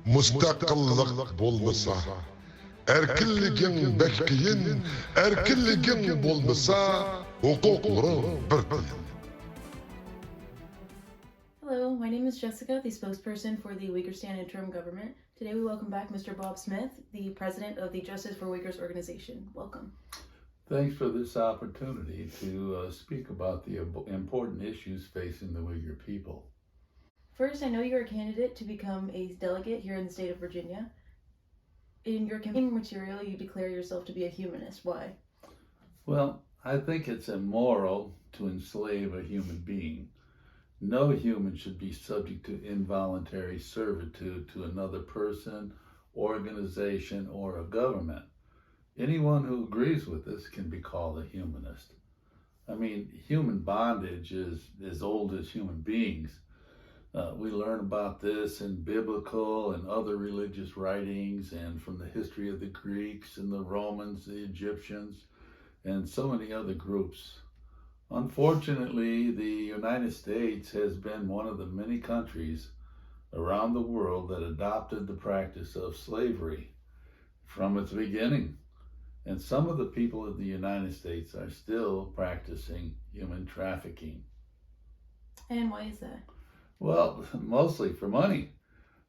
Mustaqillik bolmasa, erkinligin bekkiyin, erkinligin bolmasa, hukukların bir tiyin. Hello, my name is Jessica, the spokesperson for the Uyghur interim government. Today we welcome back Mr. Bob Smith, the president of the Justice for Uyghurs organization. Welcome. Thanks for this opportunity to speak about the important issues facing the Uyghur people. First, I know you're a candidate to become a delegate here in the state of Virginia. In your campaign material, you declare yourself to be a humanist. Why? Well, I think it's immoral to enslave a human being. No human should be subject to involuntary servitude to another person, organization, or a government. Anyone who agrees with this can be called a humanist. I mean, human bondage is as old as human beings. We learn about this in biblical and other religious writings and from the history of the Greeks and the Romans, the Egyptians, and so many other groups. Unfortunately, the United States has been one of the many countries around the world that adopted the practice of slavery from its beginning. And some of the people of the United States are still practicing human trafficking. And why is that? Well, mostly for money.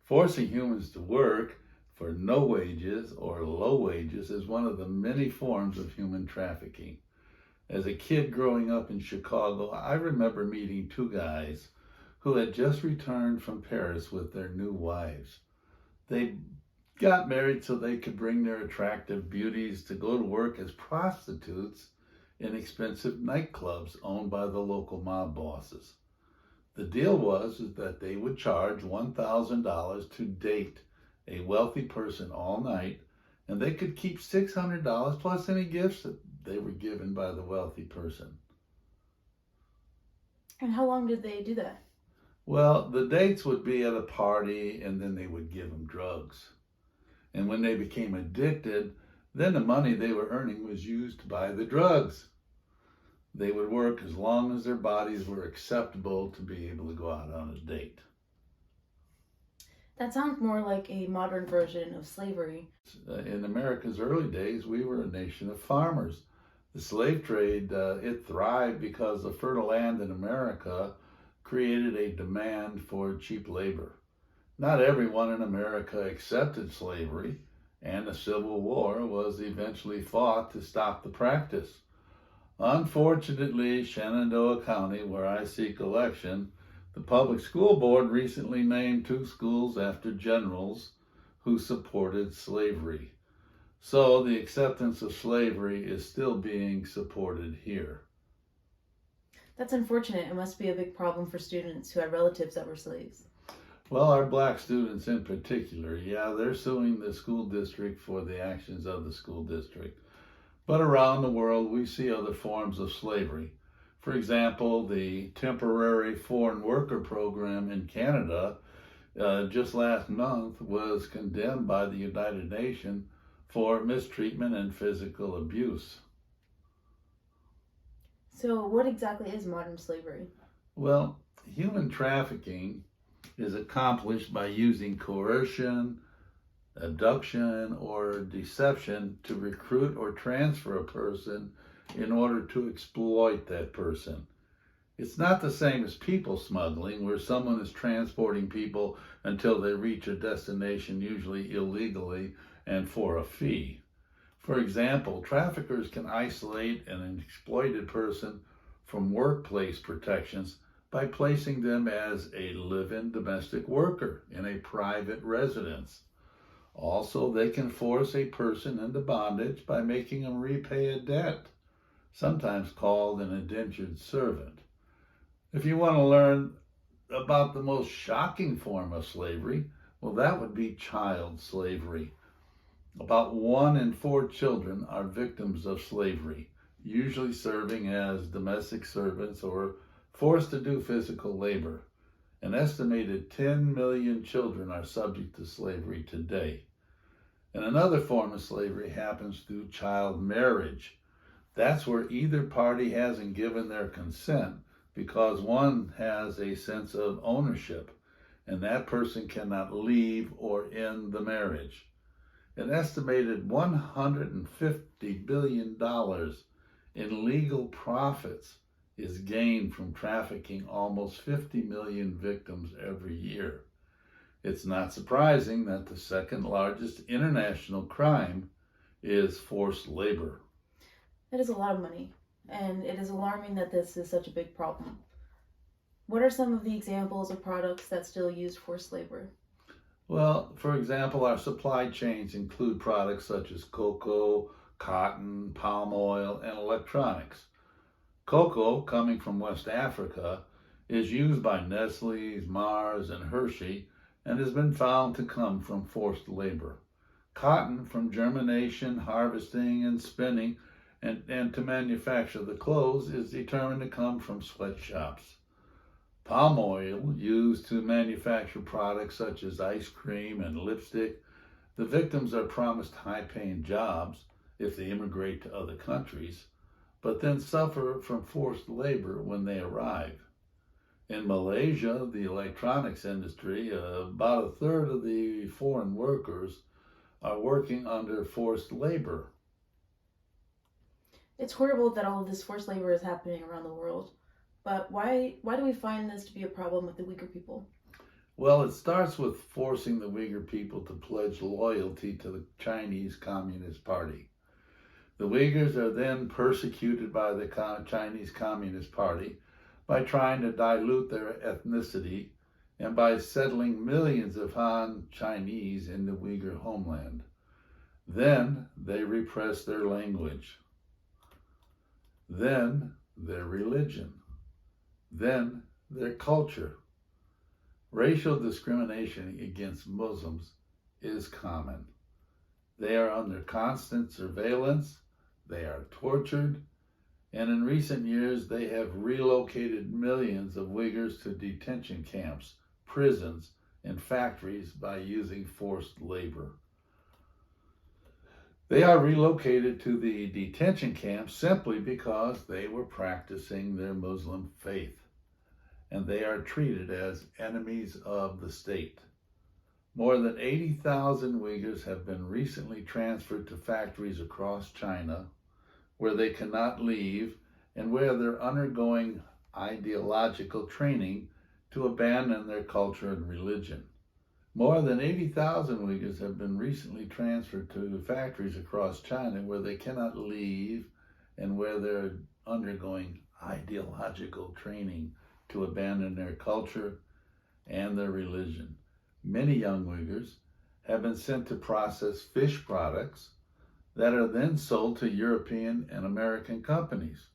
Forcing humans to work for no wages or low wages is one of the many forms of human trafficking. As a kid growing up in Chicago, I remember meeting two guys who had just returned from Paris with their new wives. They got married so they could bring their attractive beauties to go to work as prostitutes in expensive nightclubs owned by the local mob bosses. The deal was that they would charge $1,000 to date a wealthy person all night, and they could keep $600 plus any gifts that they were given by the wealthy person. And how long did they do that? Well, the dates would be at a party, and then they would give them drugs. And when they became addicted, then the money they were earning was used to buy the drugs. They would work as long as their bodies were acceptable to be able to go out on a date. That sounds more like a modern version of slavery. In America's early days, we were a nation of farmers. The slave trade, it thrived because the fertile land in America created a demand for cheap labor. Not everyone in America accepted slavery, and a civil war was eventually fought to stop the practice. Unfortunately, Shenandoah County, where I seek election, the public school board recently named two schools after generals who supported slavery. So the acceptance of slavery is still being supported here. That's unfortunate. It must be a big problem for students who had relatives that were slaves. Well, our black students in particular, they're suing the school district for the actions of the school district. But around the world, we see other forms of slavery. For example, the temporary foreign worker program in Canada just last month was condemned by the United Nations for mistreatment and physical abuse. So what exactly is modern slavery? Well, human trafficking is accomplished by using coercion, abduction, or deception to recruit or transfer a person in order to exploit that person. It's not the same as people smuggling, where someone is transporting people until they reach a destination, usually illegally and for a fee. For example, traffickers can isolate an exploited person from workplace protections by placing them as a live-in domestic worker in a private residence. Also, they can force a person into bondage by making them repay a debt, sometimes called an indentured servant. If you want to learn about the most shocking form of slavery, well, that would be child slavery. About 1 in 4 children are victims of slavery, usually serving as domestic servants or forced to do physical labor. An estimated 10 million children are subject to slavery today. And another form of slavery happens through child marriage. That's where either party hasn't given their consent because one has a sense of ownership and that person cannot leave or end the marriage. An estimated $150 billion in legal profits is gained from trafficking almost 50 million victims every year. It's not surprising that the second largest international crime is forced labor. That is a lot of money, and it is alarming that this is such a big problem. What are some of the examples of products that still use forced labor? Well, for example, our supply chains include products such as cocoa, cotton, palm oil, and electronics. Cocoa, coming from West Africa, is used by Nestle, Mars, and Hershey, and has been found to come from forced labor. Cotton, from germination, harvesting, and spinning, and to manufacture the clothes, is determined to come from sweatshops. Palm oil, used to manufacture products such as ice cream and lipstick, the victims are promised high-paying jobs if they immigrate to other countries, but then suffer from forced labor when they arrive. In Malaysia, the electronics industry, about a third of the foreign workers are working under forced labor. It's horrible that all of this forced labor is happening around the world. But why do we find this to be a problem with the Uyghur people? Well, it starts with forcing the Uyghur people to pledge loyalty to the Chinese Communist Party. The Uyghurs are then persecuted by the Chinese Communist Party by trying to dilute their ethnicity and by settling millions of Han Chinese in the Uyghur homeland. Then they repress their language. Then their religion. Then their culture. Racial discrimination against Muslims is common. They are under constant surveillance, they are tortured, and in recent years they have relocated millions of Uyghurs to detention camps, prisons, and factories by using forced labor. They are relocated to the detention camps simply because they were practicing their Muslim faith, and they are treated as enemies of the state. More than 80,000 Uyghurs have been recently transferred to factories across China where they cannot leave and where they're undergoing ideological training to abandon their culture and religion. More than 80,000 Uyghurs have been recently transferred to factories across China where they cannot leave and where they're undergoing ideological training to abandon their culture and their religion. Many young Uyghurs have been sent to process fish products that are then sold to European and American companies.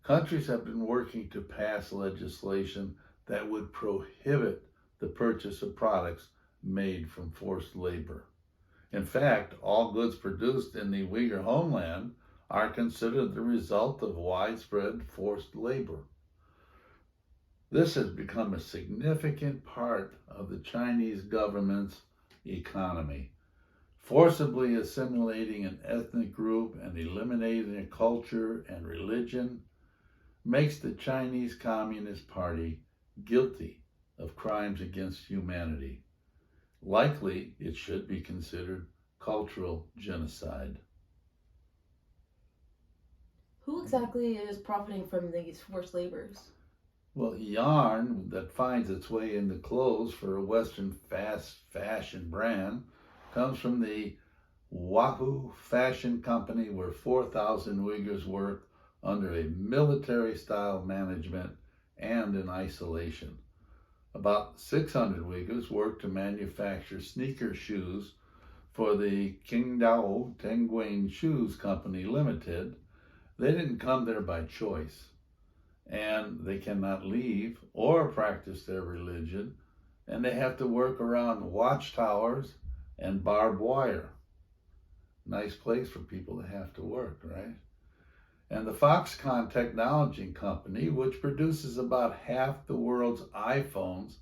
Countries have been working to pass legislation that would prohibit the purchase of products made from forced labor. In fact, all goods produced in the Uyghur homeland are considered the result of widespread forced labor. This has become a significant part of the Chinese government's economy. Forcibly assimilating an ethnic group and eliminating their culture and religion makes the Chinese Communist Party guilty of crimes against humanity. Likely, it should be considered cultural genocide. Who exactly is profiting from these forced labors? Well, yarn that finds its way into clothes for a Western fast fashion brand comes from the Wahoo Fashion Company, where 4,000 Uyghurs work under a military-style management and in isolation. About 600 Uyghurs work to manufacture sneaker shoes for the Qingdao Tengwing Shoes Company Limited. They didn't come there by choice, and they cannot leave or practice their religion, and they have to work around watchtowers and barbed wire. Nice place for people to have to work, right? And the Foxconn Technology Company, which produces about half the world's iPhones,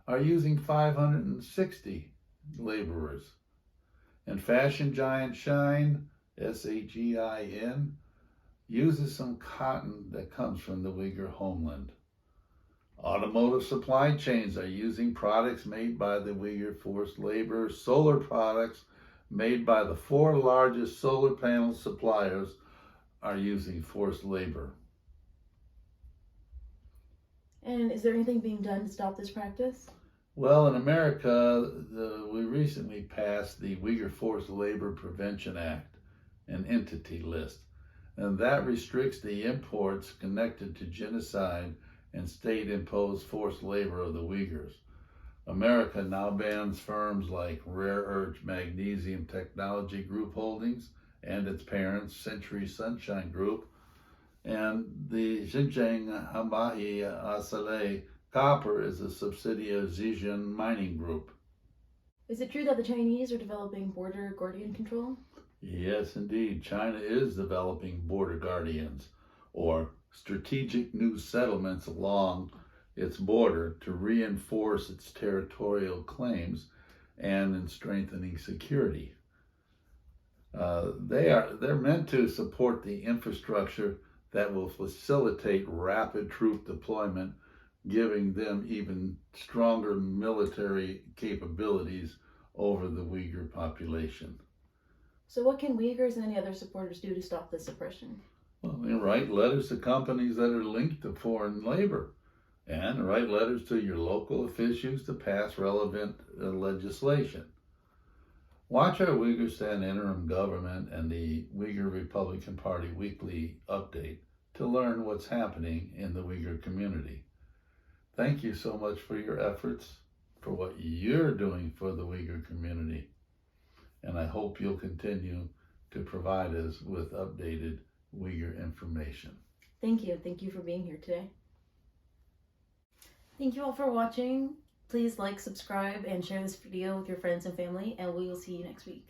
are using 560 laborers. And fashion giant Shein, Shein, uses some cotton that comes from the Uyghur homeland. Automotive supply chains are using products made by the Uyghur forced labor. Solar products made by the 4 largest solar panel suppliers are using forced labor. And is there anything being done to stop this practice? Well, in America, we recently passed the Uyghur Forced Labor Prevention Act, an entity list, and that restricts the imports connected to genocide and state-imposed forced labor of the Uyghurs. America now bans firms like Rare Earth Magnesium Technology Group Holdings and its parents, Century Sunshine Group, and the Xinjiang Hamahi Asale Copper is a subsidiary of Zhejiang Mining Group. Is it true that the Chinese are developing border guardian control? Yes, indeed. China is developing border guardians, or strategic new settlements along its border to reinforce its territorial claims and in strengthening security. They're meant to support the infrastructure that will facilitate rapid troop deployment, giving them even stronger military capabilities over the Uyghur population. So what can Uyghurs and any other supporters do to stop this oppression? Well, they write letters to companies that are linked to foreign labor, and write letters to your local officials to pass relevant legislation. Watch our Uyghurstan interim government and the Uyghur Republican Party weekly update to learn what's happening in the Uyghur community. Thank you so much for your efforts, for what you're doing for the Uyghur community, and I hope you'll continue to provide us with updated Uyghur information. Thank you. Thank you for being here today. Thank you all for watching. Please like, subscribe, and share this video with your friends and family, and we will see you next week.